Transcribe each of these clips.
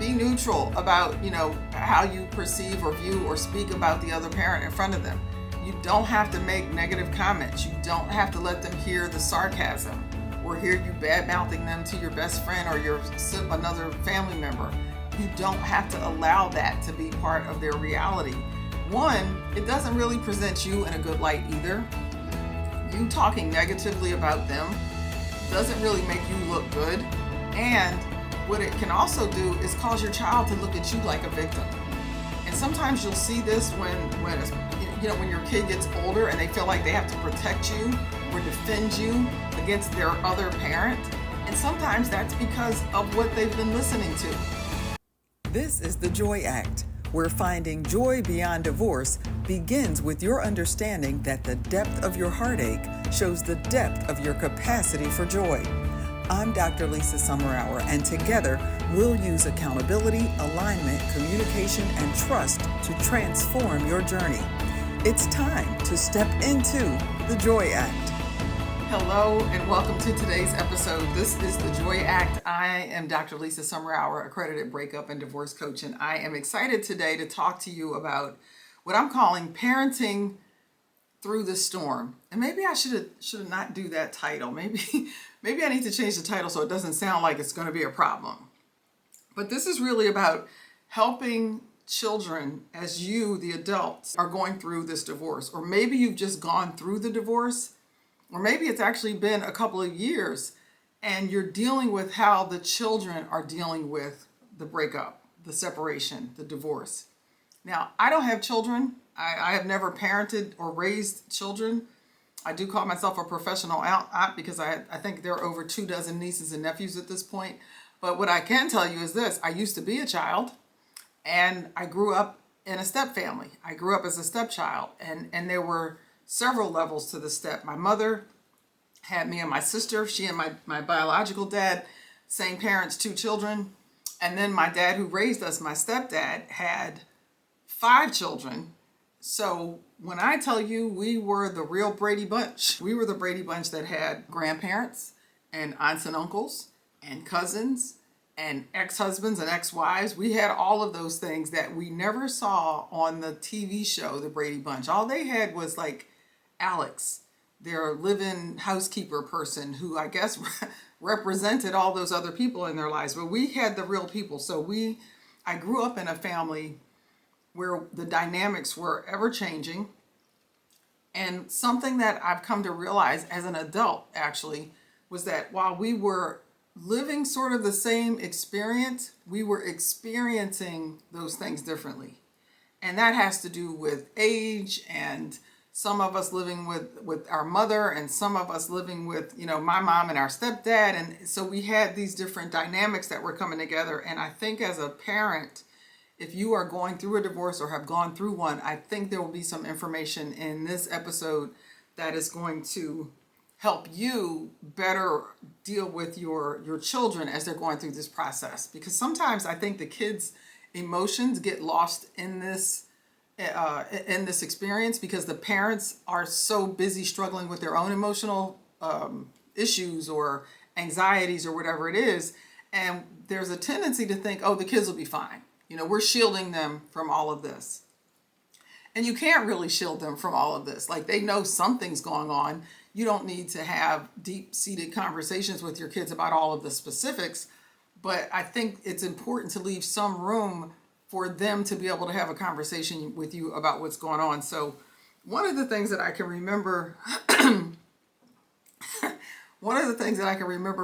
Be neutral about, how you perceive or view or speak about the other parent in front of them. You don't have to make negative comments. You don't have to let them hear the sarcasm or hear you bad-mouthing them to your best friend or another family member. You don't have to allow that to be part of their reality. One, it doesn't really present you in a good light either. You talking negatively about them doesn't really make you look good. And what it can also do is cause your child to look at you like a victim. And sometimes you'll see this when your kid gets older and they feel like they have to protect you or defend you against their other parent. And sometimes that's because of what they've been listening to. This is the Joy Act, where finding joy beyond divorce begins with your understanding that the depth of your heartache shows the depth of your capacity for joy. I'm Dr. Lisa Summerour, and together we'll use accountability, alignment, communication, and trust to transform your journey. It's time to step into the Joy Act. Hello and welcome to today's episode. This is the Joy Act. I am Dr. Lisa Summerour, accredited breakup and divorce coach, and I am excited today to talk to you about what I'm calling parenting through the storm. And maybe I should not do that title. Maybe I need to change the title so it doesn't sound like it's going to be a problem. But this is really about helping children as you, the adults, are going through this divorce. Or maybe you've just gone through the divorce, or maybe it's actually been a couple of years and you're dealing with how the children are dealing with the breakup, the separation, the divorce. Now, I don't have children. I have never parented or raised children. I do call myself a professional aunt because I think there are over 24 nieces and nephews at this point. But what I can tell you is this: I used to be a child and I grew up in a step family. I grew up as a stepchild and there were several levels to the step. My mother had me and my sister. She and my biological dad, same parents, 2 children. And then my dad who raised us, my stepdad, had 5 children. So when I tell you we were the real Brady Bunch, we were the Brady Bunch that had grandparents and aunts and uncles and cousins and ex-husbands and ex-wives. We had all of those things that we never saw on the TV show, The Brady Bunch. All they had was like Alex, their live-in housekeeper person who I guess represented all those other people in their lives. But we had the real people. So I grew up in a family where the dynamics were ever changing. And something that I've come to realize as an adult actually was that while we were living sort of the same experience, we were experiencing those things differently. And that has to do with age, and some of us living with our mother and some of us living with, my mom and our stepdad. And so we had these different dynamics that were coming together. And I think as a parent, if you are going through a divorce or have gone through one, I think there will be some information in this episode that is going to help you better deal with your children as they're going through this process. Because sometimes I think the kids' emotions get lost in this experience because the parents are so busy struggling with their own emotional issues or anxieties or whatever it is. And there's a tendency to think, oh, the kids will be fine. We're shielding them from all of this. And you can't really shield them from all of this. Like, they know something's going on. You don't need to have deep-seated conversations with your kids about all of the specifics, but I think it's important to leave some room for them to be able to have a conversation with you about what's going on. So one of the things that I can remember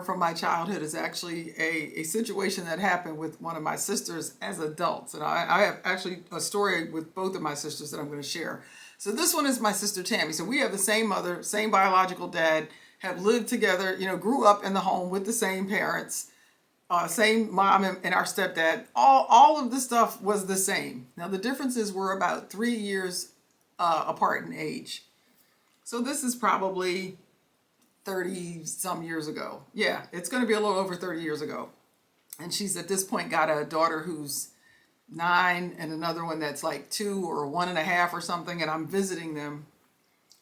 from my childhood is actually a situation that happened with one of my sisters as adults. And I have actually a story with both of my sisters that I'm going to share. So this one is my sister Tammy. So we have the same mother, same biological dad, have lived together, grew up in the home with the same parents, same mom and our stepdad. All of the stuff was the same. Now the differences were about 3 years apart in age. So this is probably 30 some years ago. Yeah, it's going to be a little over 30 years ago. And she's at this point got a daughter who's 9 and another one that's like 2 or 1.5 or something, and I'm visiting them,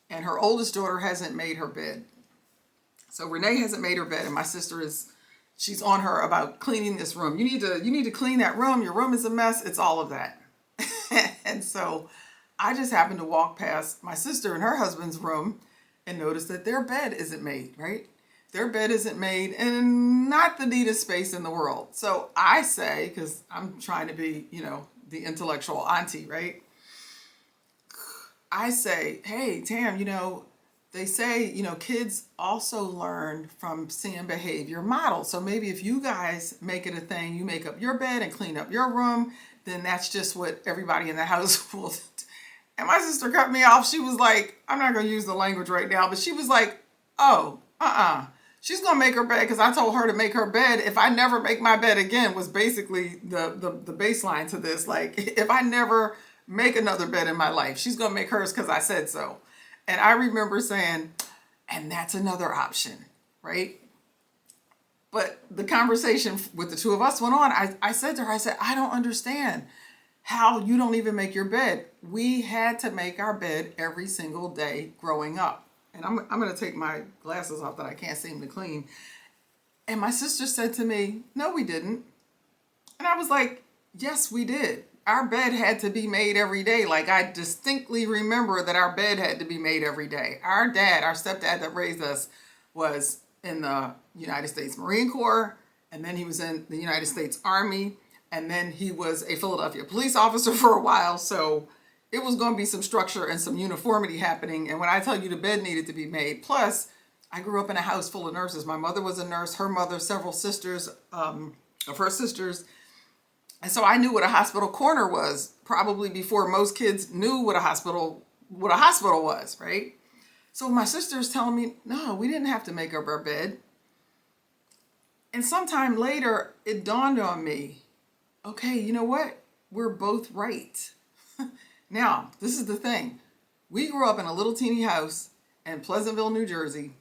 and her oldest daughter hasn't made her bed. So Renee hasn't made her bed, and my sister She's on her about cleaning this room. You need to clean that room. Your room is a mess. It's all of that. And so I just happened to walk past my sister and her husband's room and noticed that their bed isn't made, right? Their bed isn't made in not the neatest space in the world. So I say, because I'm trying to be, the intellectual auntie, right? I say, hey, Tam, they say, kids also learn from seeing behavior models. So maybe if you guys make it a thing, you make up your bed and clean up your room, then that's just what everybody in the house will do. And my sister cut me off. She was like, I'm not going to use the language right now, but she was like, oh, she's going to make her bed because I told her to make her bed. If I never make my bed again was basically the baseline to this. Like, if I never make another bed in my life, she's going to make hers because I said so. And I remember saying, and that's another option, right? But the conversation with the two of us went on. I said to her, I don't understand how you don't even make your bed. We had to make our bed every single day growing up. And I'm going to take my glasses off that I can't seem to clean. And my sister said to me, no, we didn't. And I was like, yes, we did. Our bed had to be made every day. Like, I distinctly remember that our bed had to be made every day. Our stepdad that raised us was in the United States Marine Corps, and then he was in the United States Army, and then he was a Philadelphia police officer for a while. So it was going to be some structure and some uniformity happening. And when I tell you the bed needed to be made, plus I grew up in a house full of nurses. My mother was a nurse, her mother, several sisters of her sisters. And so I knew what a hospital corner was probably before most kids knew what a hospital was, right? So my sister's telling me, no, we didn't have to make up our bed. And sometime later, it dawned on me, okay, you know what? We're both right. Now, this is the thing. We grew up in a little teeny house in Pleasantville, New Jersey.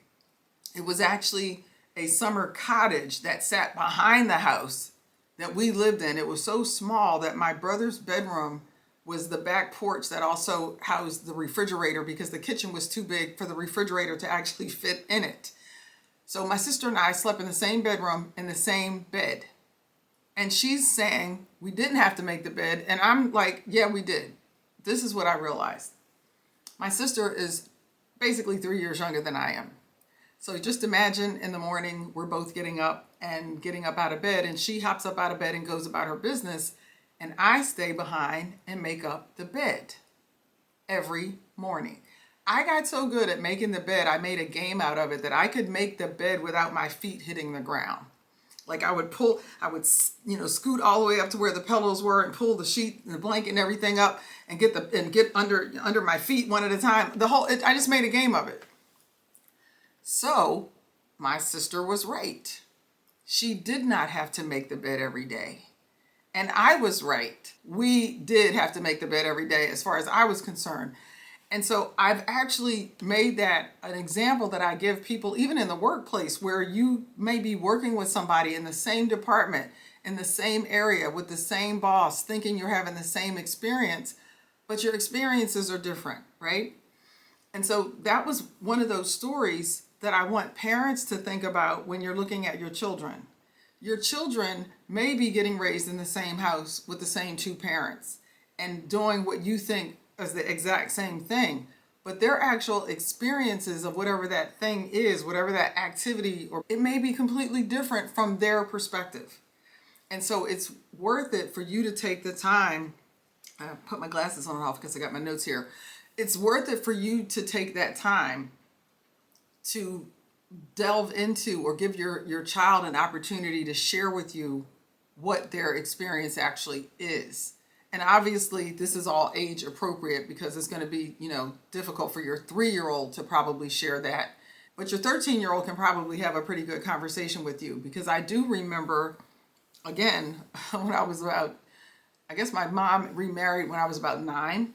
It was actually a summer cottage that sat behind the house that we lived in. It was so small that my brother's bedroom was the back porch that also housed the refrigerator because the kitchen was too big for the refrigerator to actually fit in it. So my sister and I slept in the same bedroom in the same bed. And she's saying we didn't have to make the bed. And I'm like, yeah, we did. This is what I realized. My sister is basically 3 years younger than I am. So just imagine in the morning, we're both getting up out of bed, and she hops up out of bed and goes about her business, and I stay behind and make up the bed every morning. I got so good at making the bed, I made a game out of it that I could make the bed without my feet hitting the ground. Like I would scoot all the way up to where the pillows were and pull the sheet and the blanket and everything up and get under my feet one at a time. I just made a game of it. So my sister was right. She did not have to make the bed every day. And I was right. We did have to make the bed every day as far as I was concerned. And so I've actually made that an example that I give people, even in the workplace, where you may be working with somebody in the same department, in the same area, with the same boss, thinking you're having the same experience, but your experiences are different, right? And so that was one of those stories that I want parents to think about when you're looking at your children. Your children may be getting raised in the same house with the same two parents and doing what you think is the exact same thing, but their actual experiences of whatever that thing is, whatever that activity, or it may be completely different from their perspective. And so it's worth it for you to take the time. I put my glasses on and off because I got my notes here. It's worth it for you to take that time to delve into or give your child an opportunity to share with you what their experience actually is. And obviously this is all age appropriate because it's going to be, difficult for your 3-year-old to probably share that. But your 13-year-old can probably have a pretty good conversation with you, because I do remember, again, when I was I guess my mom remarried when I was about 9,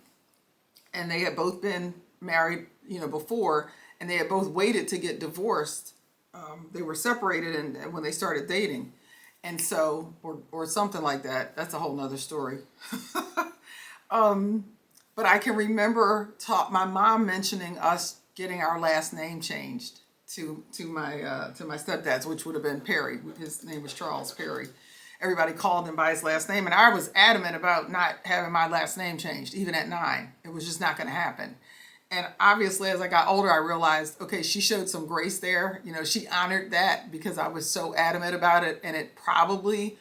and they had both been married, before, and they had both waited to get divorced. They were separated and when they started dating. And so, or something like that. That's a whole nother story. But I can remember my mom mentioning us getting our last name changed to my stepdad's, which would have been Perry. His name was Charles Perry. Everybody called him by his last name, and I was adamant about not having my last name changed, even at 9. It was just not going to happen. And obviously, as I got older, I realized, okay, she showed some grace there. You know, she honored that because I was so adamant about it, and it probably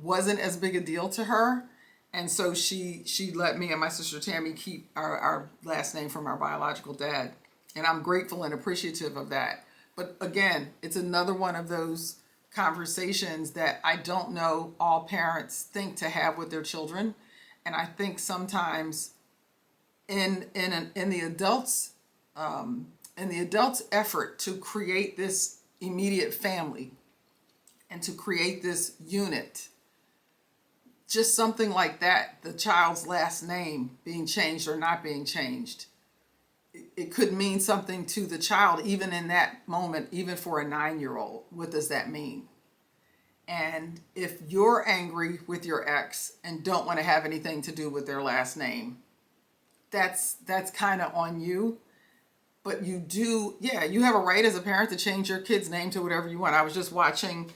wasn't as big a deal to her. And so she let me and my sister Tammy keep our last name from our biological dad. And I'm grateful and appreciative of that. But again, it's another one of those conversations that I don't know all parents think to have with their children. And I think sometimes in the adults effort to create this immediate family and to create this unit, just something like that, the child's last name being changed or not being changed, it could mean something to the child, even in that moment, even for a 9-year-old. What does that mean? And if you're angry with your ex and don't want to have anything to do with their last name, that's kind of on you. But you do, you have a right as a parent to change your kid's name to whatever you want. I was just watching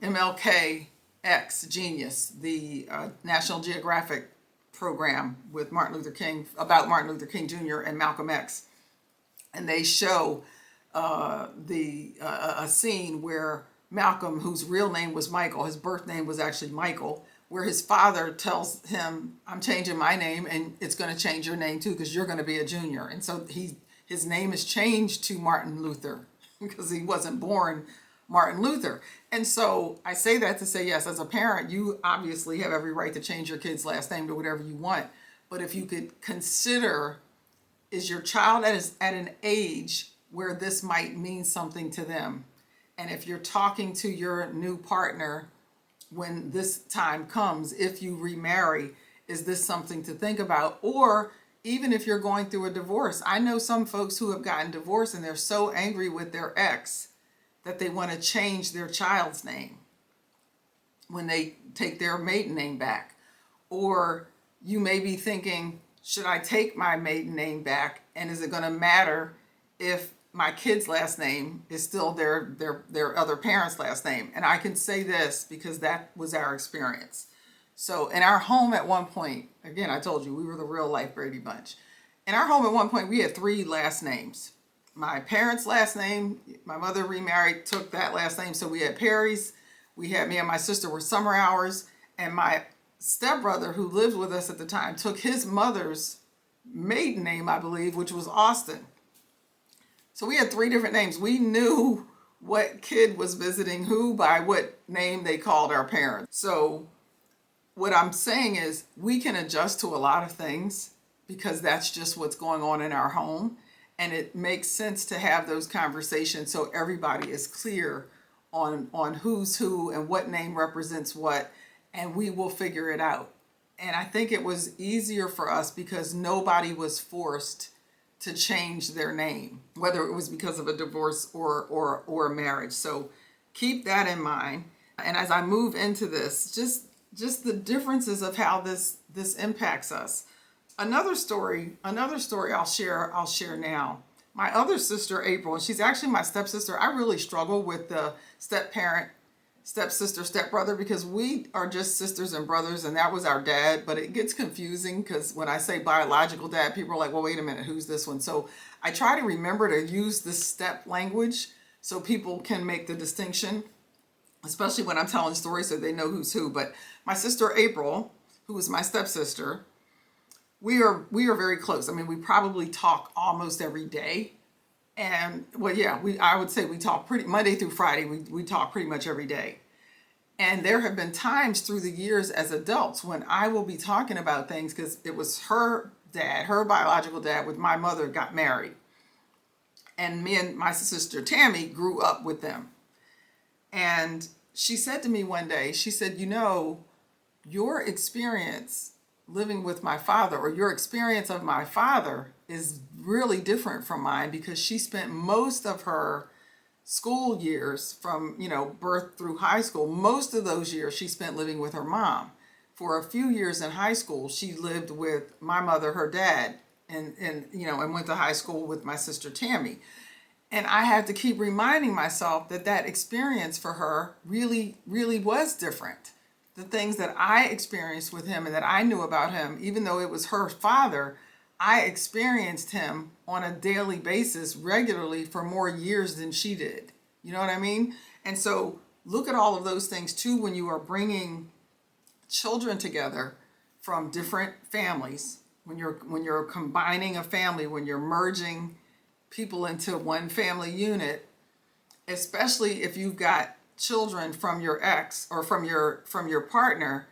MLK X Genius, the National Geographic program with Martin Luther King, about Martin Luther King Jr. and Malcolm X, and they show a scene where Malcolm, whose real name was Michael, his birth name was actually Michael, where his father tells him, "I'm changing my name, and it's going to change your name too, because you're going to be a junior." And so his name is changed to Martin Luther because he wasn't born Martin Luther. And so I say that to say, yes, as a parent, you obviously have every right to change your kid's last name to whatever you want. But if you could consider, is your child at an age where this might mean something to them? And if you're talking to your new partner when this time comes, if you remarry, is this something to think about? Or even if you're going through a divorce, I know some folks who have gotten divorced and they're so angry with their ex that they want to change their child's name when they take their maiden name back. Or you may be thinking, should I take my maiden name back? And is it going to matter if my kid's last name is still their other parent's last name? And I can say this because that was our experience. So in our home at one point, again, I told you we were the real life Brady Bunch. In our home at one point, we had 3 last names. My parents' last name, my mother remarried, took that last name. So we had Perry's. We had, me and my sister were Summerours. And my stepbrother, who lived with us at the time, took his mother's maiden name, I believe, which was Austin. So we had 3 different names. We knew what kid was visiting who by what name they called our parents. So what I'm saying is we can adjust to a lot of things because that's just what's going on in our home. And it makes sense to have those conversations so everybody is clear on who's who and what name represents what, and we will figure it out. And I think it was easier for us because nobody was forced to change their name, whether it was because of a divorce or a marriage. So keep that in mind. And as I move into this, just the differences of how this impacts us. Another story I'll share now. My other sister, April, and she's actually my stepsister. I really struggle with the step-parent, stepsister, stepbrother, because we are just sisters and brothers, and that was our dad. But it gets confusing because when I say biological dad, people are like, well, wait a minute, who's this one? So I try to remember to use the step language so people can make the distinction, especially when I'm telling stories so they know who's who. But my sister, April, who was my stepsister, we are very close. I mean, we probably talk almost every day. And well, yeah, I would say we talk pretty Monday through Friday. We talk pretty much every day. And there have been times through the years as adults when I will be talking about things because it was her dad, her biological dad with my mother got married. And me and my sister Tammy grew up with them. And she said to me one day, she said, you know, your experience living with my father, or your experience of my father, is really different from mine because she spent most of her school years from, birth through high school. Most of those years she spent living with her mom. For a few years in high school, she lived with my mother, her dad, and went to high school with my sister Tammy. And I had to keep reminding myself that that experience for her really, really was different. The things that I experienced with him and that I knew about him, even though it was her father, I experienced him on a daily basis regularly for more years than she did. You know what I mean? And so look at all of those things too when you are bringing children together from different families, when you're combining a family, when you're merging people into one family unit, especially if you've got children from your ex or from your partner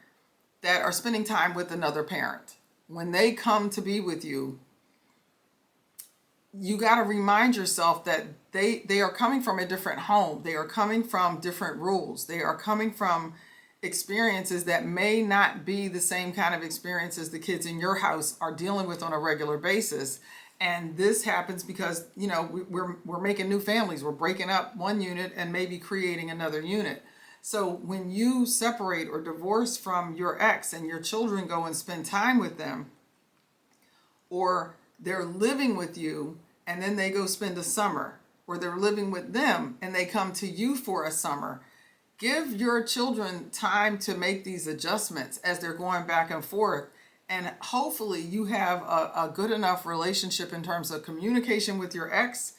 that are spending time with another parent. When they come to be with you, you got to remind yourself that they are coming from a different home. They are coming from different rules. They are coming from experiences that may not be the same kind of experiences the kids in your house are dealing with on a regular basis. And this happens because, we're making new families. We're breaking up one unit and maybe creating another unit. So when you separate or divorce from your ex and your children go and spend time with them, or they're living with you and then they go spend a summer, or they're living with them and they come to you for a summer, give your children time to make these adjustments as they're going back and forth. And hopefully you have a good enough relationship in terms of communication with your ex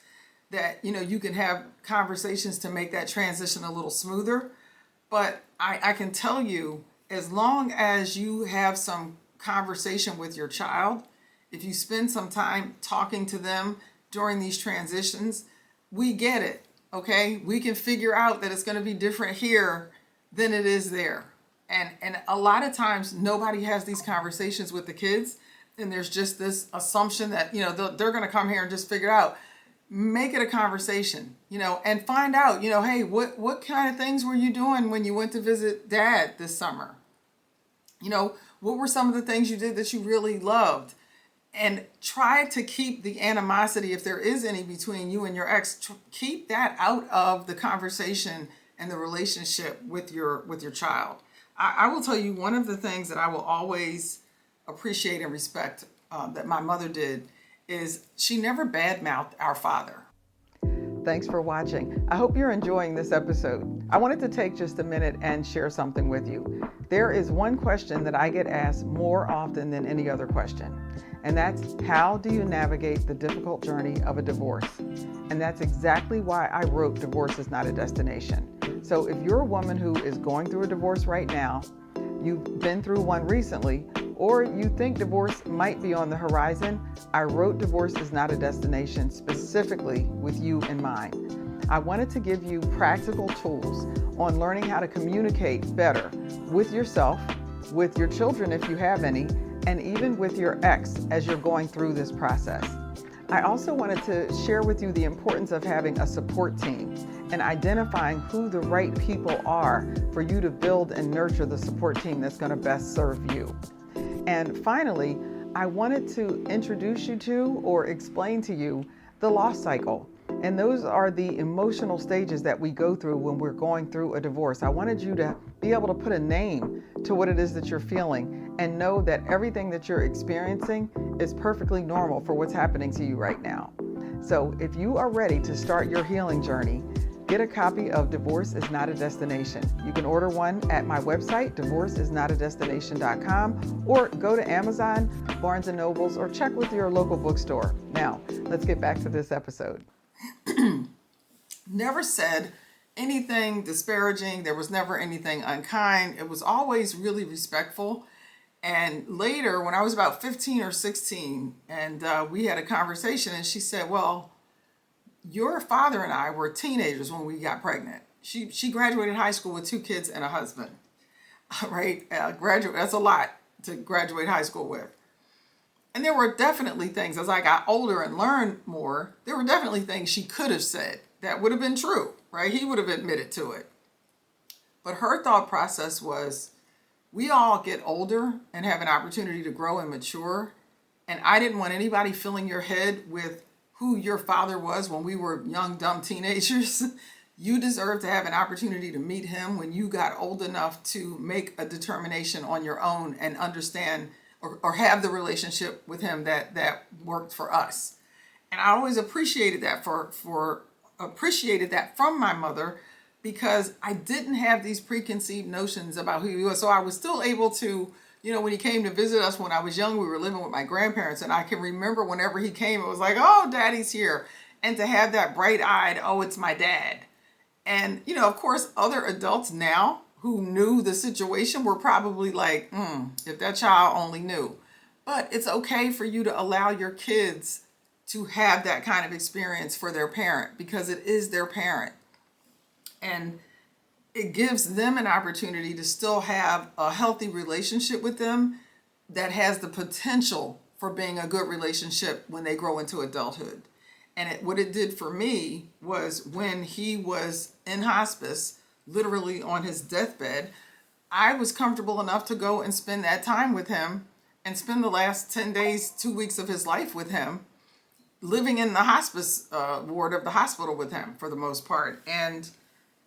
that, you can have conversations to make that transition a little smoother. But I can tell you, as long as you have some conversation with your child, if you spend some time talking to them during these transitions, we get it, okay? We can figure out that it's going to be different here than it is there. And a lot of times nobody has these conversations with the kids, and there's just this assumption that, they're going to come here and just figure it out. Make it a conversation, and find out, hey, what kind of things were you doing when you went to visit Dad this summer? What were some of the things you did that you really loved? And try to keep the animosity, if there is any, between you and your ex, keep that out of the conversation and the relationship with your child. I will tell you, one of the things that I will always appreciate and respect that my mother did is she never badmouthed our father. Thanks for watching. I hope you're enjoying this episode. I wanted to take just a minute and share something with you. There is one question that I get asked more often than any other question, and that's, how do you navigate the difficult journey of a divorce? And that's exactly why I wrote Divorce is Not a Destination. So if you're a woman who is going through a divorce right now, you've been through one recently, or you think divorce might be on the horizon, I wrote Divorce is Not a Destination specifically with you in mind. I wanted to give you practical tools on learning how to communicate better with yourself, with your children if you have any, and even with your ex as you're going through this process. I also wanted to share with you the importance of having a support team and identifying who the right people are for you to build and nurture the support team that's going to best serve you. And finally, I wanted to introduce you to or explain to you the loss cycle. And those are the emotional stages that we go through when we're going through a divorce. I wanted you to be able to put a name to what it is that you're feeling and know that everything that you're experiencing is perfectly normal for what's happening to you right now. So if you are ready to start your healing journey, get a copy of Divorce is Not a Destination. You can order one at my website, divorceisnotadestination.com, or go to Amazon, Barnes & Nobles, or check with your local bookstore. Now, let's get back to this episode. Never said anything disparaging. There was never anything unkind. It was always really respectful. And later, when I was about 15 or 16, and we had a conversation, and she said, well, your father and I were teenagers when we got pregnant. She graduated high school with 2 kids and a husband, right? That's a lot to graduate high school with. And there were definitely things, as I got older and learned more, there were definitely things she could have said that would have been true, right? He would have admitted to it. But her thought process was, we all get older and have an opportunity to grow and mature. And I didn't want anybody filling your head with who your father was when we were young, dumb teenagers. You deserve to have an opportunity to meet him when you got old enough to make a determination on your own and understand or have the relationship with him that worked for us. And I always appreciated that for appreciated that from my mother because I didn't have these preconceived notions about who he was. So I was still able to, when he came to visit us when I was young, we were living with my grandparents, and I can remember whenever he came, it was like, oh, Daddy's here. And to have that bright-eyed, oh, it's my dad. And, of course, other adults now who knew the situation were probably like, if that child only knew. But it's okay for you to allow your kids to have that kind of experience for their parent because it is their parent. And it gives them an opportunity to still have a healthy relationship with them that has the potential for being a good relationship when they grow into adulthood. And what it did for me was when he was in hospice, literally on his deathbed, I was comfortable enough to go and spend that time with him and spend the last 10 days, 2 weeks of his life with him, living in the hospice ward of the hospital with him for the most part. And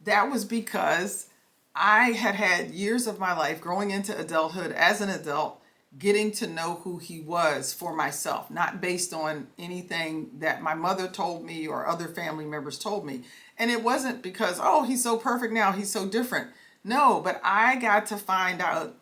that was because I had had years of my life growing into adulthood as an adult, getting to know who he was for myself, not based on anything that my mother told me or other family members told me. And it wasn't because, oh, he's so perfect now, he's so different. No, but I got to find out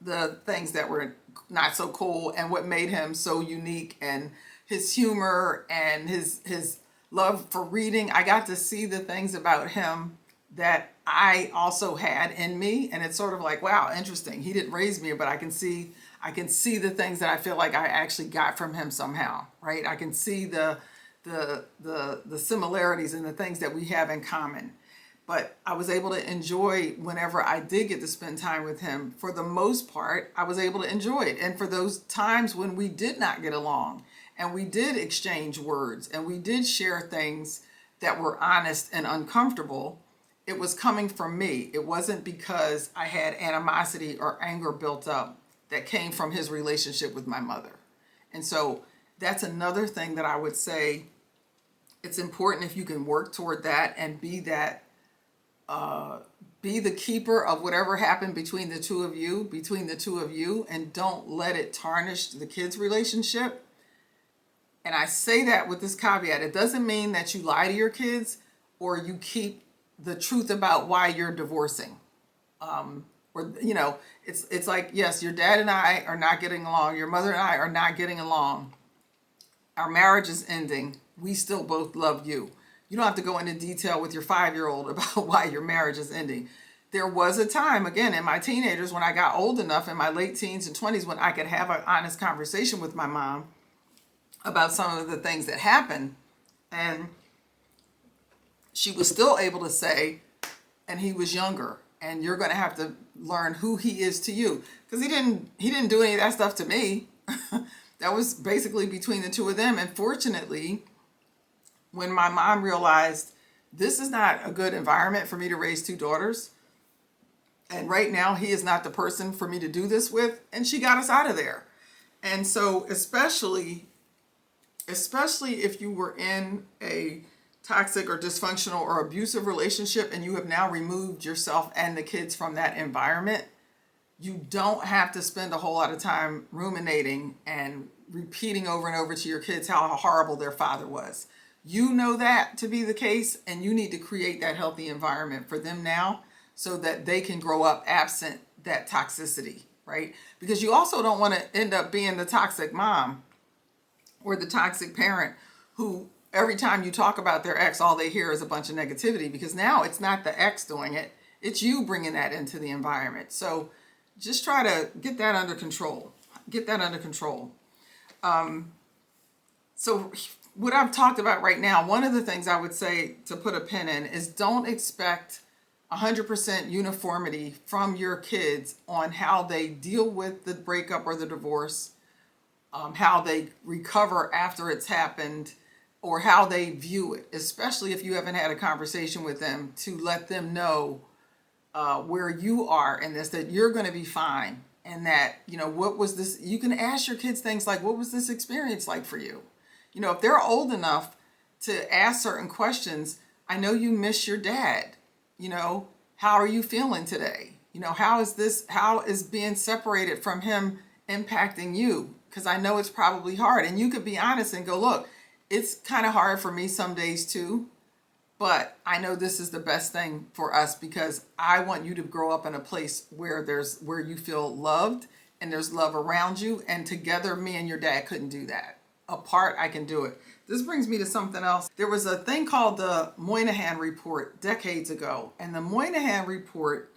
the things that were not so cool and what made him so unique, and his humor and his love for reading. I got to see the things about him that I also had in me, and it's sort of like, wow, interesting. He didn't raise me, but I can see the things that I feel like I actually got from him somehow, right? I can see the similarities and the things that we have in common. But I was able to enjoy whenever I did get to spend time with him. For the most part, I was able to enjoy it. And for those times when we did not get along, and we did exchange words, and we did share things that were honest and uncomfortable, it was coming from me. It wasn't because I had animosity or anger built up that came from his relationship with my mother. And so that's another thing that I would say, it's important if you can work toward that and be that, be the keeper of whatever happened between the two of you, and don't let it tarnish the kids' relationship. And I say that with this caveat. It doesn't mean that you lie to your kids or you keep the truth about why you're divorcing. It's like, yes, your dad and I are not getting along. Your mother and I are not getting along. Our marriage is ending. We still both love you. You don't have to go into detail with your 5-year-old about why your marriage is ending. There was a time, again, in my teenagers, when I got old enough in my late teens and 20s, when I could have an honest conversation with my mom about some of the things that happened. And she was still able to say, and he was younger, and you're going to have to learn who he is to you. Because he didn't do any of that stuff to me. That was basically between the two of them. And fortunately, when my mom realized this is not a good environment for me to raise 2 daughters, and right now he is not the person for me to do this with, and she got us out of there. And so especially if you were in a toxic or dysfunctional or abusive relationship and you have now removed yourself and the kids from that environment, you don't have to spend a whole lot of time ruminating and repeating over and over to your kids how horrible their father was. You know that to be the case, and you need to create that healthy environment for them now so that they can grow up absent that toxicity, right? Because you also don't want to end up being the toxic mom or the toxic parent who every time you talk about their ex, all they hear is a bunch of negativity, because now it's not the ex doing it, it's you bringing that into the environment. So just try to get that under control. So what I've talked about right now, one of the things I would say to put a pin in is don't expect 100% uniformity from your kids on how they deal with the breakup or the divorce, how they recover after it's happened, or how they view it, especially if you haven't had a conversation with them to let them know where you are in this, that you're going to be fine. And that, what was this? You can ask your kids things like, what was this experience like for you? If they're old enough to ask certain questions, I know you miss your dad. How are you feeling today? How is being separated from him impacting you? Because I know it's probably hard. And you could be honest and go, look, it's kind of hard for me some days too. But I know this is the best thing for us because I want you to grow up in a place where you feel loved and there's love around you. And together, me and your dad couldn't do that. Apart, I can do it. This brings me to something else. There was a thing called the Moynihan report decades ago. And the Moynihan report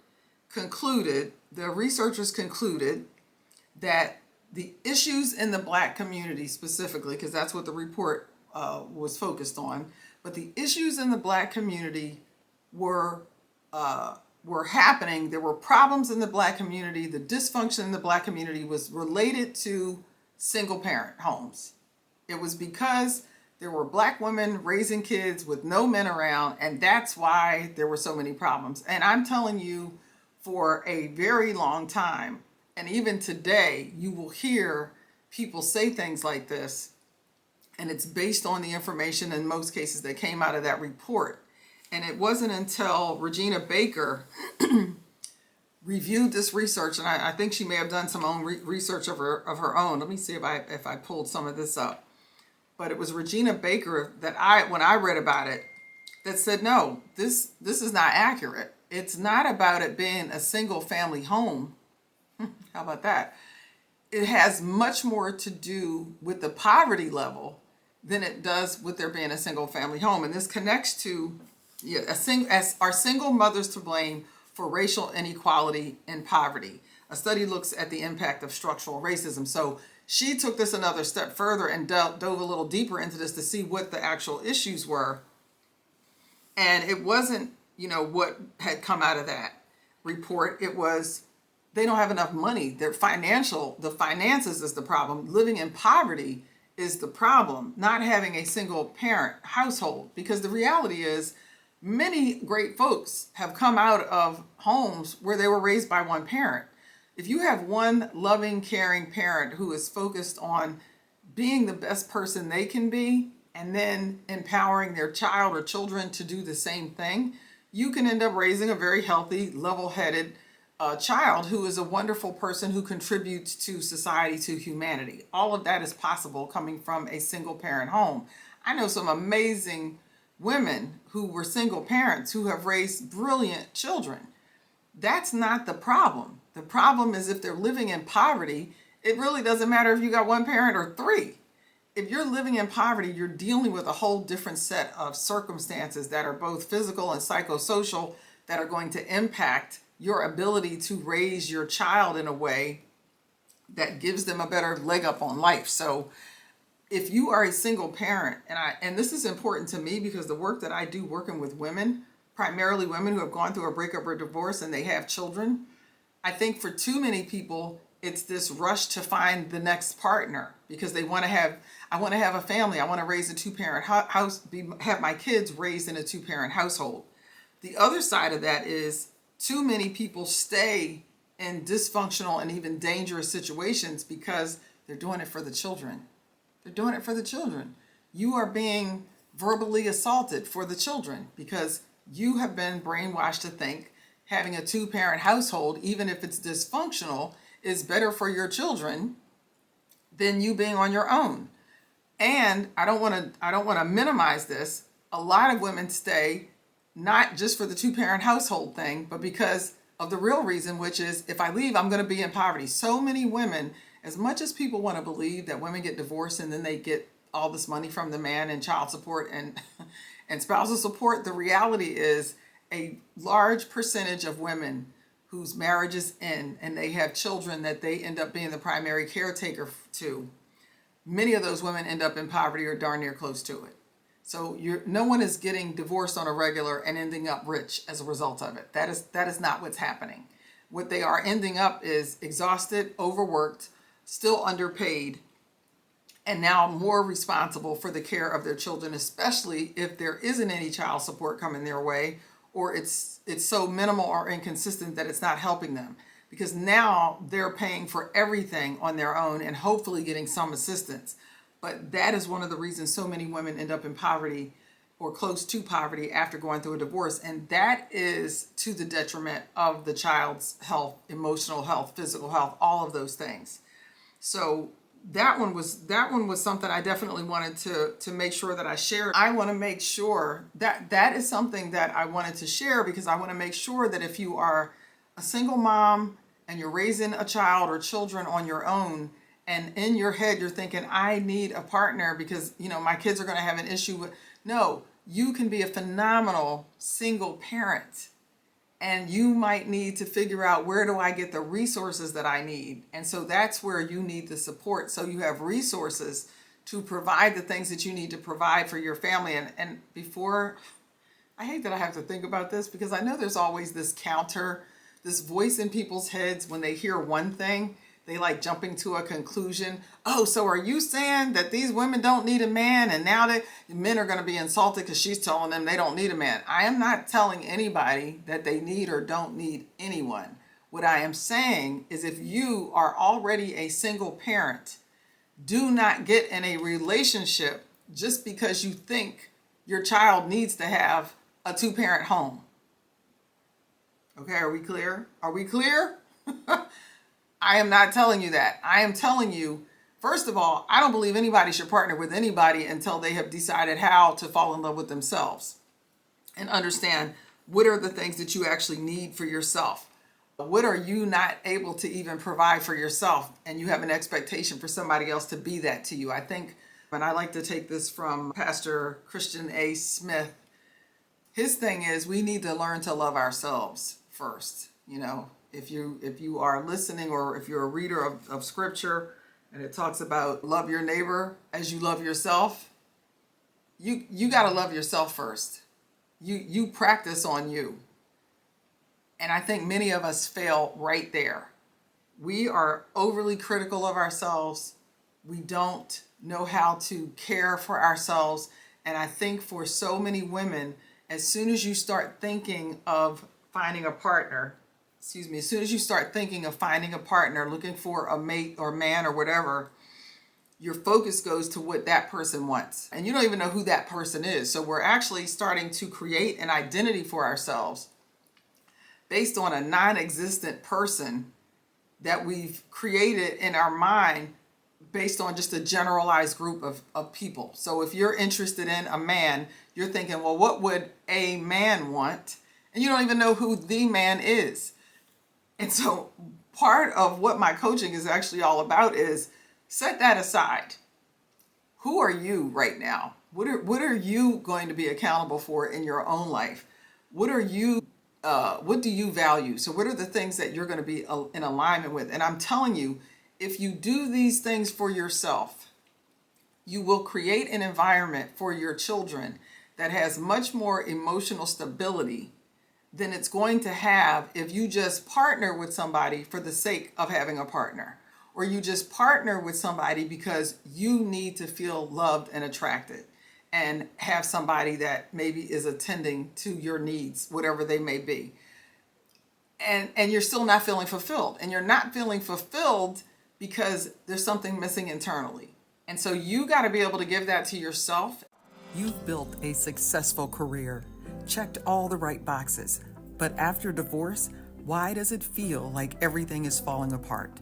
the researchers concluded that the issues in the Black community specifically, because that's what the report was focused on, but the issues in the Black community were happening. There were problems in the Black community. The dysfunction in the Black community was related to single parent homes. It was because there were Black women raising kids with no men around, and that's why there were so many problems. And I'm telling you, for a very long time, and even today, you will hear people say things like this, and it's based on the information in most cases that came out of that report. And it wasn't until Regina Baker reviewed this research, and I think she may have done some own research of her own. Let me see if I pulled some of this up. But it was Regina Baker that when I read about it, that said, no, this is not accurate. It's not about it being a single family home. How about that? It has much more to do with the poverty level than it does with there being a single family home. And this connects to are single mothers to blame for racial inequality and poverty? A study looks at the impact of structural racism. So she took this another step further and dove a little deeper into this to see what the actual issues were. And it wasn't, what had come out of that report. It was they don't have enough money. The finances is the problem. Living in poverty is the problem. Not having a single parent household. Because the reality is many great folks have come out of homes where they were raised by one parent. If you have one loving, caring parent who is focused on being the best person they can be and then empowering their child or children to do the same thing, you can end up raising a very healthy, level-headed child who is a wonderful person who contributes to society, to humanity. All of that is possible coming from a single parent home. I know some amazing women who were single parents who have raised brilliant children. That's not the problem. The problem is if they're living in poverty, it really doesn't matter if you got one parent or three. If you're living in poverty, you're dealing with a whole different set of circumstances that are both physical and psychosocial that are going to impact your ability to raise your child in a way that gives them a better leg up on life. So if you are a single parent, and this is important to me because the work that I do working with women, primarily women who have gone through a breakup or divorce and they have children, I think for too many people, it's this rush to find the next partner because I want to have a family. I want to raise a two-parent house, have my kids raised in a two-parent household. The other side of that is too many people stay in dysfunctional and even dangerous situations because they're doing it for the children. They're doing it for the children. You are being verbally assaulted for the children because you have been brainwashed to think having a two-parent household, even if it's dysfunctional, is better for your children than you being on your own. And I don't want to minimize this. A lot of women stay not just for the two-parent household thing, but because of the real reason, which is if I leave, I'm going to be in poverty. So many women, as much as people want to believe that women get divorced and then they get all this money from the man and child support and spousal support, the reality is a large percentage of women whose marriages end and they have children that they end up being the primary caretaker to, many of those women end up in poverty or darn near close to it. So no one is getting divorced on a regular and ending up rich as a result of it. That is not what's happening. What they are ending up is exhausted, overworked, still underpaid, and now more responsible for the care of their children, especially if there isn't any child support coming their way, or it's so minimal or inconsistent that it's not helping them. Because now they're paying for everything on their own and hopefully getting some assistance. But that is one of the reasons so many women end up in poverty or close to poverty after going through a divorce. And that is to the detriment of the child's health, emotional health, physical health, all of those things. So that one was something I definitely wanted to make sure that I shared. I want to make sure that is something that I wanted to share, because I want to make sure that if you are a single mom and you're raising a child or children on your own, and in your head you're thinking, I need a partner because, my kids are going to have an issue with, no, you can be a phenomenal single parent. And you might need to figure out, where do I get the resources that I need? And so that's where you need the support. So you have resources to provide the things that you need to provide for your family. And before, I hate that I have to think about this, because I know there's always this voice in people's heads when they hear one thing. They like jumping to a conclusion. Oh, so are you saying that these women don't need a man, and now that men are going to be insulted because she's telling them they don't need a man? I am not telling anybody that they need or don't need anyone. What I am saying is, if you are already a single parent, do not get in a relationship just because you think your child needs to have a two-parent home. Okay, are we clear? Are we clear? I am not telling you that. I am telling you, first of all, I don't believe anybody should partner with anybody until they have decided how to fall in love with themselves and understand what are the things that you actually need for yourself. What are you not able to even provide for yourself, and you have an expectation for somebody else to be that to you. I think, and I like to take this from Pastor Christian A. Smith, his thing is, we need to learn to love ourselves first. If you are listening, or if you're a reader of scripture, and it talks about love your neighbor as you love yourself, you got to love yourself first. You practice on you. And I think many of us fail right there. We are overly critical of ourselves. We don't know how to care for ourselves. And I think for so many women, as soon as you start thinking of finding a partner, as soon as you start thinking of finding a partner, looking for a mate or man or whatever, your focus goes to what that person wants. And you don't even know who that person is. So we're actually starting to create an identity for ourselves based on a non-existent person that we've created in our mind based on just a generalized group of people. So if you're interested in a man, you're thinking, well, what would a man want? And you don't even know who the man is. And so part of what my coaching is actually all about is set that aside. Who are you right now? What are you going to be accountable for in your own life? What do you value? So what are the things that you're going to be in alignment with? And I'm telling you, if you do these things for yourself, you will create an environment for your children that has much more emotional stability than it's going to have if you just partner with somebody for the sake of having a partner, or you just partner with somebody because you need to feel loved and attracted and have somebody that maybe is attending to your needs, whatever they may be. And you're still not feeling fulfilled. And you're not feeling fulfilled because there's something missing internally. And so you got to be able to give that to yourself. You've built a successful career, checked all the right boxes, but after divorce, why does it feel like everything is falling apart?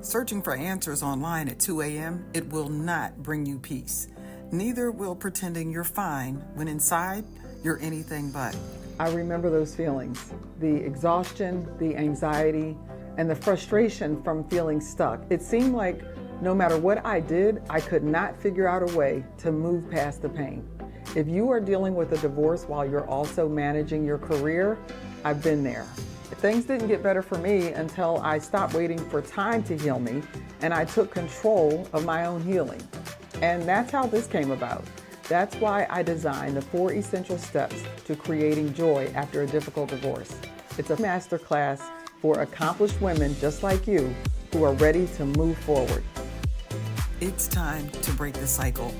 Searching for answers online at 2 a.m., it will not bring you peace. Neither will pretending you're fine when inside you're anything but. I remember those feelings, the exhaustion, the anxiety, and the frustration from feeling stuck. It seemed like no matter what I did, I could not figure out a way to move past the pain. If you are dealing with a divorce while you're also managing your career, I've been there. Things didn't get better for me until I stopped waiting for time to heal me and I took control of my own healing. And that's how this came about. That's why I designed the 4 essential steps to creating joy after a difficult divorce. It's a masterclass for accomplished women just like you who are ready to move forward. It's time to break the cycle.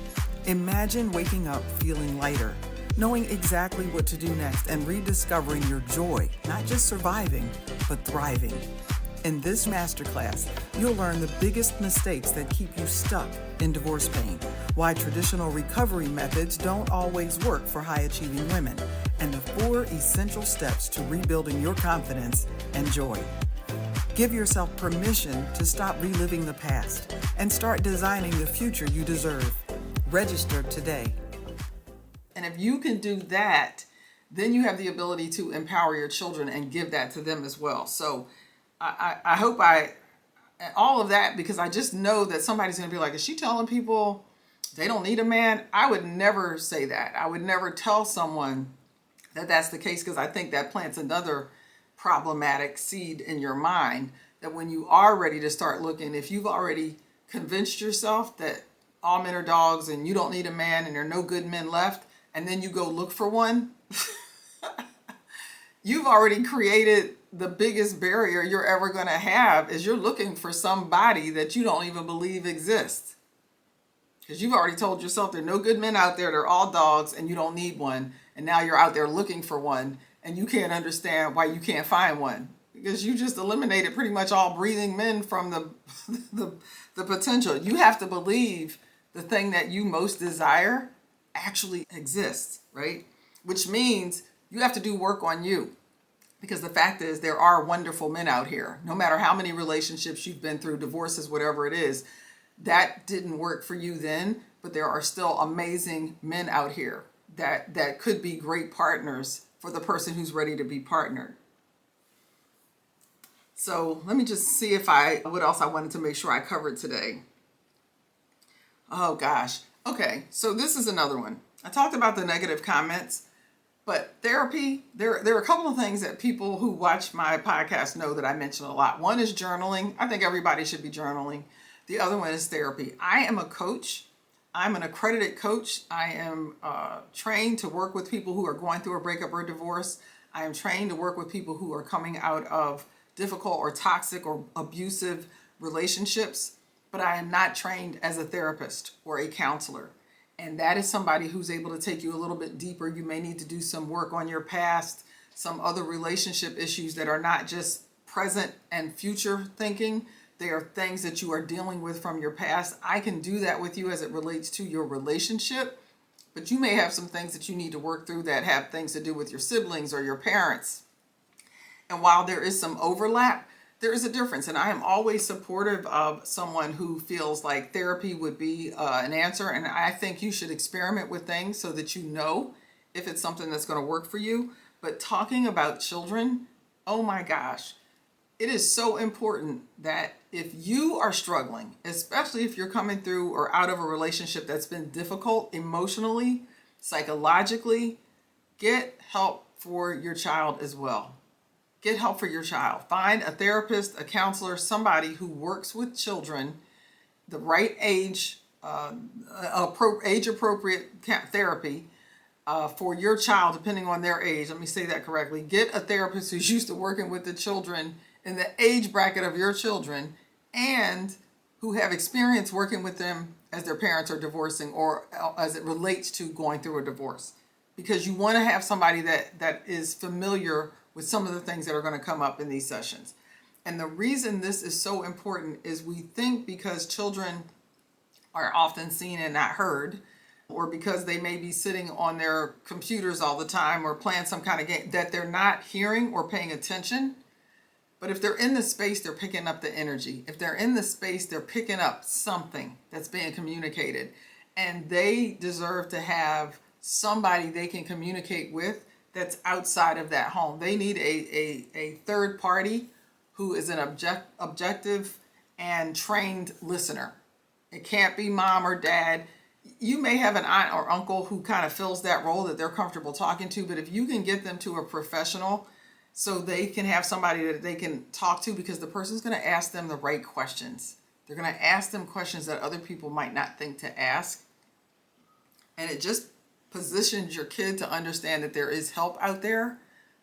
Imagine waking up feeling lighter, knowing exactly what to do next, and rediscovering your joy, not just surviving, but thriving. In this masterclass, you'll learn the biggest mistakes that keep you stuck in divorce pain, why traditional recovery methods don't always work for high-achieving women, and the 4 essential steps to rebuilding your confidence and joy. Give yourself permission to stop reliving the past and start designing the future you deserve. Register today. And if you can do that, then you have the ability to empower your children and give that to them as well. So I hope all of that, because I just know that somebody's going to be like, is she telling people they don't need a man? I would never say that. I would never tell someone that that's the case, because I think that plants another problematic seed in your mind, that when you are ready to start looking, if you've already convinced yourself that all men are dogs and you don't need a man and there are no good men left, and then you go look for one, you've already created the biggest barrier you're ever going to have, is you're looking for somebody that you don't even believe exists. Because you've already told yourself there are no good men out there, they're all dogs, and you don't need one. And now you're out there looking for one, and you can't understand why you can't find one. Because you just eliminated pretty much all breathing men from the potential. You have to believe the thing that you most desire actually exists, right? Which means you have to do work on you. Because the fact is, there are wonderful men out here. No matter how many relationships you've been through, divorces, whatever it is, that didn't work for you then, but there are still amazing men out here that could be great partners for the person who's ready to be partnered. So let me just see what else I wanted to make sure I covered today. Oh gosh. Okay, so this is another one. I talked about the negative comments, but therapy, there are a couple of things that people who watch my podcast know that I mention a lot. One is journaling. I think everybody should be journaling. The other one is therapy. I am a coach. I'm an accredited coach. I am trained to work with people who are going through a breakup or divorce. I am trained to work with people who are coming out of difficult or toxic or abusive relationships, but I am not trained as a therapist or a counselor. And that is somebody who's able to take you a little bit deeper. You may need to do some work on your past, some other relationship issues that are not just present and future thinking. They are things that you are dealing with from your past. I can do that with you as it relates to your relationship, but you may have some things that you need to work through that have things to do with your siblings or your parents. And while there is some overlap, there is a difference. And I am always supportive of someone who feels like therapy would be an answer. And I think you should experiment with things so that you know if it's something that's going to work for you. But talking about children, oh my gosh, it is so important that if you are struggling, especially if you're coming through or out of a relationship that's been difficult emotionally, psychologically, get help for your child as well. Get help for your child. Find a therapist, a counselor, somebody who works with children, the right age, age-appropriate therapy for your child, depending on their age. Let me say that correctly. Get a therapist who's used to working with the children in the age bracket of your children and who have experience working with them as their parents are divorcing or as it relates to going through a divorce. Because you want to have somebody that is familiar with some of the things that are going to come up in these sessions. And the reason this is so important is we think because children are often seen and not heard, or because they may be sitting on their computers all the time or playing some kind of game, that they're not hearing or paying attention. But if they're in the space, they're picking up the energy. If they're in the space, they're picking up something that's being communicated. And they deserve to have somebody they can communicate with that's outside of that home. They need a third party who is an objective and trained listener. It can't be mom or dad. You may have an aunt or uncle who kind of fills that role that they're comfortable talking to, but if you can get them to a professional so they can have somebody that they can talk to, because the person's going to ask them the right questions. They're going to ask them questions that other people might not think to ask. And it just positions your kid to understand that there is help out there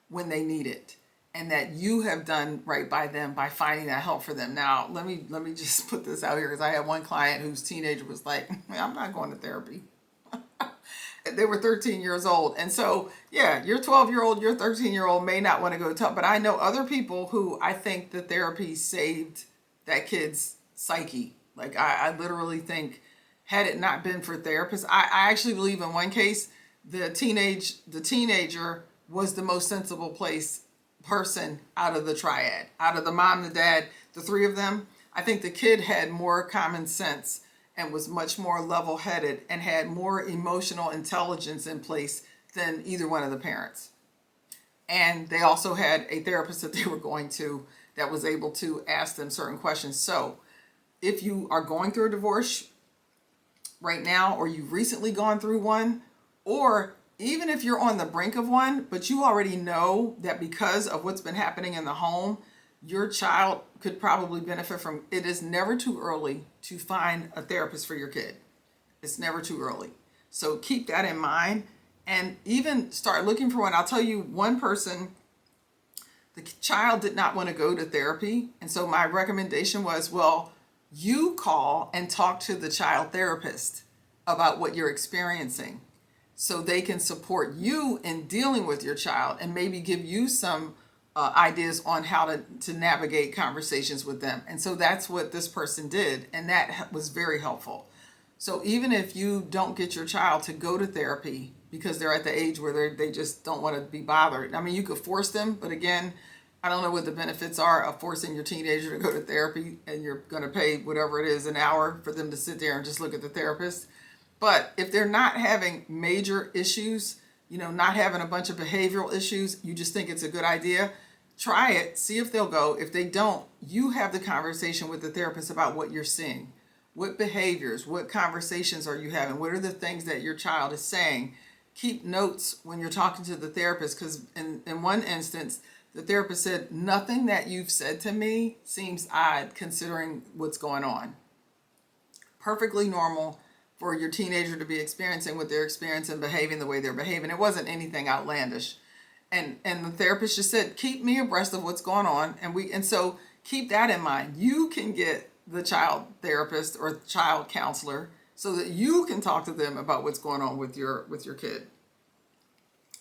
when they need it, and that you have done right by them by finding that help for them. Now, let me just put this out here, because I had one client whose teenager was like, I'm not going to therapy. They were 13 years old. And so, yeah, your 12-year-old, your 13-year-old may not want to go to talk, but I know other people who I think the therapy saved that kid's psyche. Like, I literally think, had it not been for therapists, I actually believe in one case, the teenager was the most sensible place person out of the triad, out of the mom, the dad, the three of them. I think the kid had more common sense and was much more level-headed and had more emotional intelligence in place than either one of the parents. And they also had a therapist that they were going to that was able to ask them certain questions. So if you are going through a divorce right now, or you've recently gone through one, or even if you're on the brink of one, but you already know that because of what's been happening in the home, your child could probably benefit from it. Is never too early to find a therapist for your kid. It's never too early. So keep that in mind and even start looking for one. I'll tell you, one person, the child did not want to go to therapy. And so my recommendation was, well, you call and talk to the child therapist about what you're experiencing so they can support you in dealing with your child and maybe give you some ideas on how to navigate conversations with them. And so that's what this person did. And that was very helpful. So even if you don't get your child to go to therapy because they're at the age where they just don't want to be bothered. I mean, you could force them, but again, I don't know what the benefits are of forcing your teenager to go to therapy, and you're going to pay whatever it is an hour for them to sit there and just look at the therapist. But if they're not having major issues, not having a bunch of behavioral issues, you just think it's a good idea, try it, see if they'll go. If they don't, you have the conversation with the therapist about what you're seeing. What behaviors, what conversations are you having? What are the things that your child is saying? Keep notes when you're talking to the therapist, because in one instance, the therapist said, nothing that you've said to me seems odd considering what's going on. Perfectly normal for your teenager to be experiencing what they're experiencing, behaving the way they're behaving. It wasn't anything outlandish. And the therapist just said, keep me abreast of what's going on. And so keep that in mind. You can get the child therapist or child counselor so that you can talk to them about what's going on with your kid.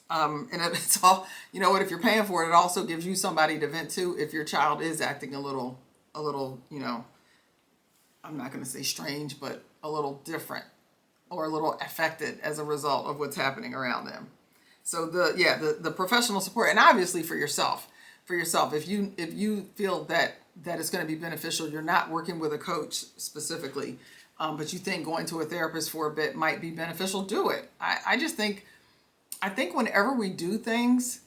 And it's all, what, if you're paying for it, it also gives you somebody to vent to if your child is acting a little, I'm not going to say strange, but a little different or a little affected as a result of what's happening around them. So the professional support, and obviously for yourself, if you feel that it's going to be beneficial, you're not working with a coach specifically, but you think going to a therapist for a bit might be beneficial, do it. I think whenever we do things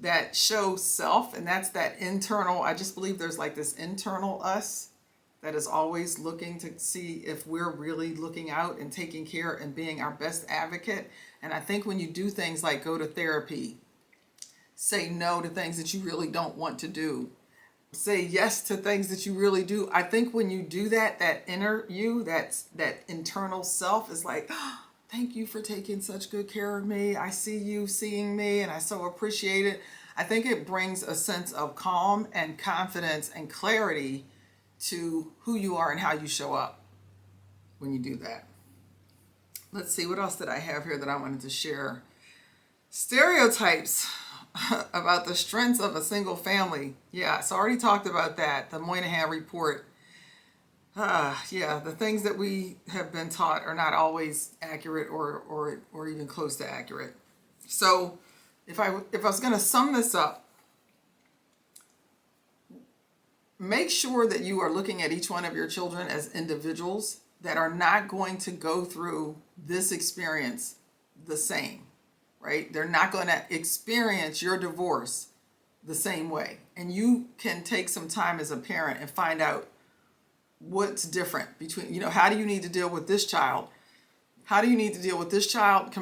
that show self, and that's that internal, I just believe there's like this internal us that is always looking to see if we're really looking out and taking care and being our best advocate. And I think when you do things like go to therapy, say no to things that you really don't want to do, say yes to things that you really do. I think when you do that, that inner you, that internal self is like, oh, thank you for taking such good care of me. I see you seeing me and I so appreciate it. I think it brings a sense of calm and confidence and clarity to who you are and how you show up when you do that. Let's see, what else did I have here that I wanted to share? Stereotypes about the strengths of a single family. Yeah, so I already talked about that. The Moynihan report. The things that we have been taught are not always accurate or even close to accurate. So if I was going to sum this up, make sure that you are looking at each one of your children as individuals that are not going to go through this experience the same, right? They're not going to experience your divorce the same way. And you can take some time as a parent and find out what's different between, how do you need to deal with this child? How do you need to deal with this child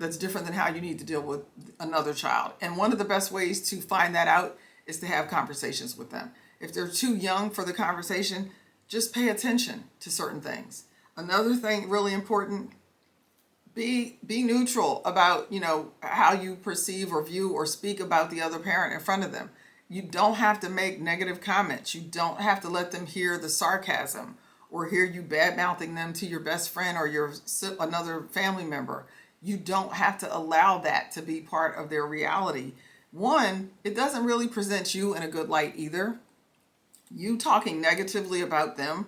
that's different than how you need to deal with another child? And one of the best ways to find that out is to have conversations with them. If they're too young for the conversation, just pay attention to certain things. Another thing really important, be neutral about, how you perceive or view or speak about the other parent in front of them. You don't have to make negative comments. You don't have to let them hear the sarcasm or hear you bad-mouthing them to your best friend or another family member. You don't have to allow that to be part of their reality. One, it doesn't really present you in a good light either. You talking negatively about them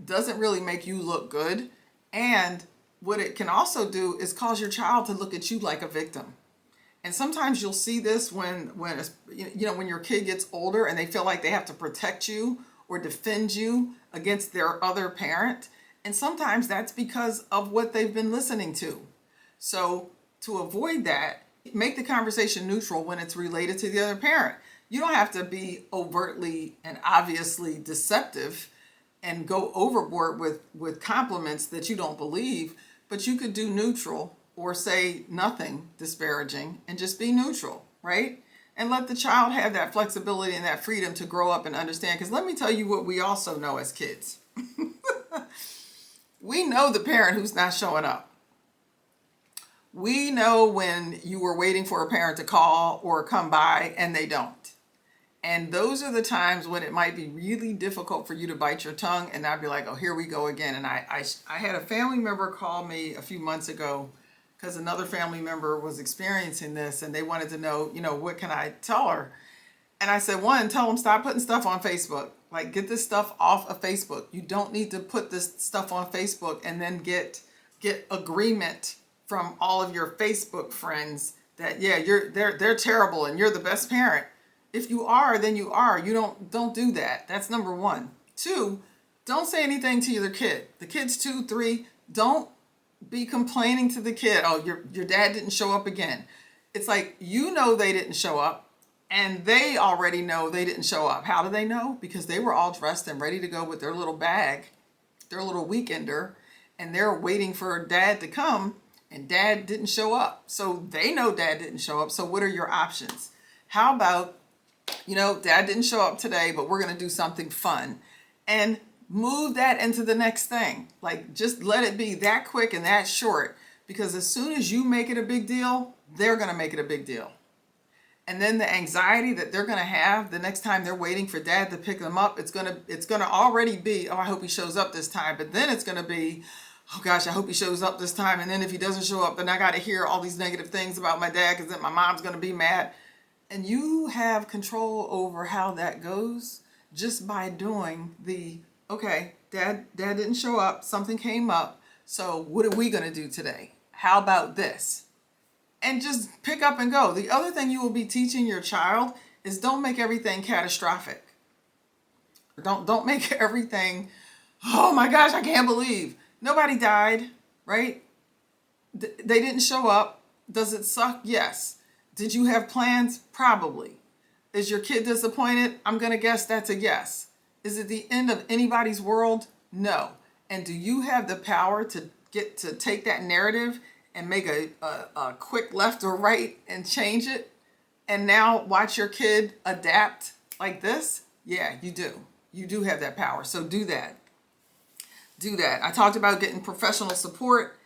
doesn't really make you look good. And what it can also do is cause your child to look at you like a victim. And sometimes you'll see this when when your kid gets older and they feel like they have to protect you or defend you against their other parent. And sometimes that's because of what they've been listening to. So to avoid that, make the conversation neutral when it's related to the other parent. You don't have to be overtly and obviously deceptive and go overboard with compliments that you don't believe, but you could do neutral or say nothing disparaging and just be neutral, right? And let the child have that flexibility and that freedom to grow up and understand. Because let me tell you what we also know as kids. We know the parent who's not showing up. We know when you were waiting for a parent to call or come by and they don't. And those are the times when it might be really difficult for you to bite your tongue and not be like, oh, here we go again. And I had a family member call me a few months ago because another family member was experiencing this and they wanted to know, what can I tell her? And I said, one, tell them stop putting stuff on Facebook. Like, get this stuff off of Facebook. You don't need to put this stuff on Facebook and then get agreement from all of your Facebook friends that, they're terrible and you're the best parent. If you are, then you are. You don't do that. That's number one. Two, don't say anything to your kid. The kid's 2, 3, don't be complaining to the kid. Oh, your dad didn't show up again. It's like, they didn't show up and they already know they didn't show up. How do they know? Because they were all dressed and ready to go with their little bag, their little weekender, and they're waiting for dad to come and dad didn't show up. So they know dad didn't show up. So what are your options? How about, dad didn't show up today, but we're going to do something fun and move that into the next thing. Like, just let it be that quick and that short, because as soon as you make it a big deal, they're going to make it a big deal. And then the anxiety that they're going to have the next time they're waiting for dad to pick them up, it's going to already be, oh, I hope he shows up this time. But then it's going to be, oh gosh, I hope he shows up this time. And then if he doesn't show up, then I got to hear all these negative things about my dad because then my mom's going to be mad. And you have control over how that goes just by doing okay, dad didn't show up, something came up, so what are we going to do today? How about this? And just pick up and go. The other thing you will be teaching your child is don't make everything catastrophic. Don't make everything, oh my gosh, I can't believe. Nobody died, right? They didn't show up. Does it suck? Yes. Did you have plans? Probably. Is your kid disappointed? I'm going to guess that's a yes. Is it the end of anybody's world? No. And do you have the power to take that narrative and make a quick left or right and change it? And now watch your kid adapt like this? Yeah, you do. You do have that power. So do that. Do that. I talked about getting professional support,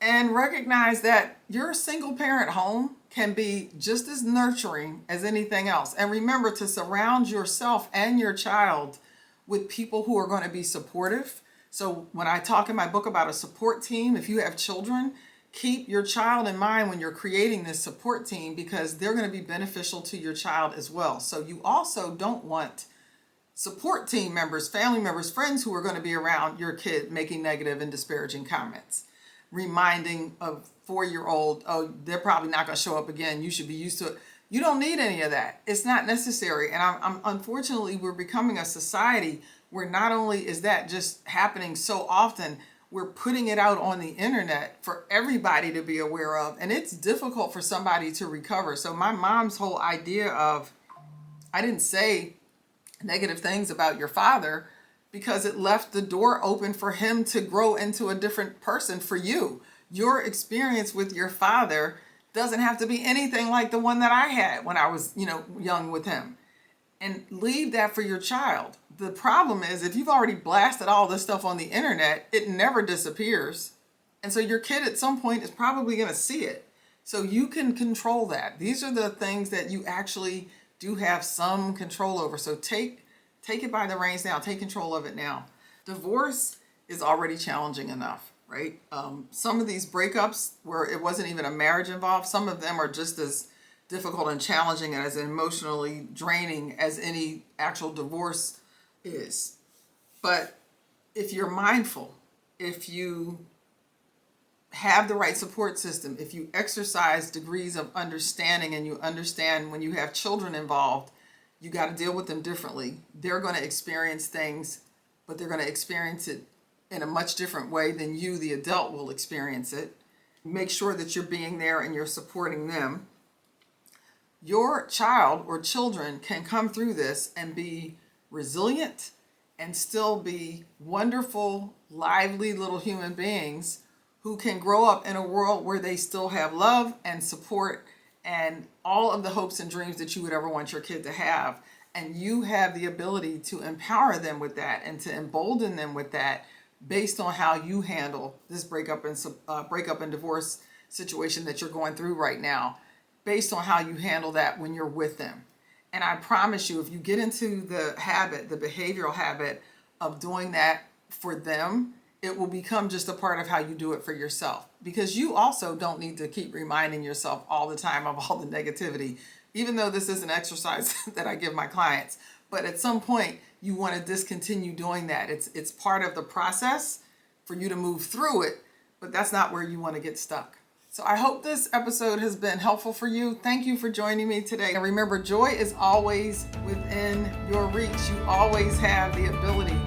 and recognize that your single parent home can be just as nurturing as anything else. And remember to surround yourself and your child with people who are going to be supportive. So when I talk in my book about a support team, if you have children, keep your child in mind when you're creating this support team, because they're going to be beneficial to your child as well. So you also don't want support team members, family members, friends who are going to be around your kid making negative and disparaging comments. Reminding a 4-year-old, oh, they're probably not going to show up again. You should be used to it. You don't need any of that. It's not necessary. And I'm unfortunately, we're becoming a society where not only is that just happening so often, we're putting it out on the internet for everybody to be aware of. And it's difficult for somebody to recover. So my mom's whole idea of, I didn't say negative things about your father, because it left the door open for him to grow into a different person for you. Your experience with your father doesn't have to be anything like the one that I had when I was, young with him. And leave that for your child. The problem is, if you've already blasted all this stuff on the internet, it never disappears. And so your kid at some point is probably going to see it. So you can control that. These are the things that you actually do have some control over. So take it by the reins now. Take control of it now. Divorce is already challenging enough, right? Some of these breakups where it wasn't even a marriage involved, some of them are just as difficult and challenging and as emotionally draining as any actual divorce is. But if you're mindful, if you have the right support system, if you exercise degrees of understanding and you understand when you have children involved, you got to deal with them differently. They're going to experience things, but they're going to experience it in a much different way than you, the adult, will experience it. Make sure that you're being there and you're supporting them. Your child or children can come through this and be resilient and still be wonderful, lively little human beings who can grow up in a world where they still have love and support and all of the hopes and dreams that you would ever want your kid to have. And you have the ability to empower them with that and to embolden them with that based on how you handle this breakup and divorce situation that you're going through right now, based on how you handle that when you're with them. And I promise you, if you get into the habit, the behavioral habit of doing that for them, it will become just a part of how you do it for yourself. Because you also don't need to keep reminding yourself all the time of all the negativity, even though this is an exercise that I give my clients. But at some point, you want to discontinue doing that. It's part of the process for you to move through it, but that's not where you want to get stuck. So I hope this episode has been helpful for you. Thank you for joining me today. And remember, joy is always within your reach. You always have the ability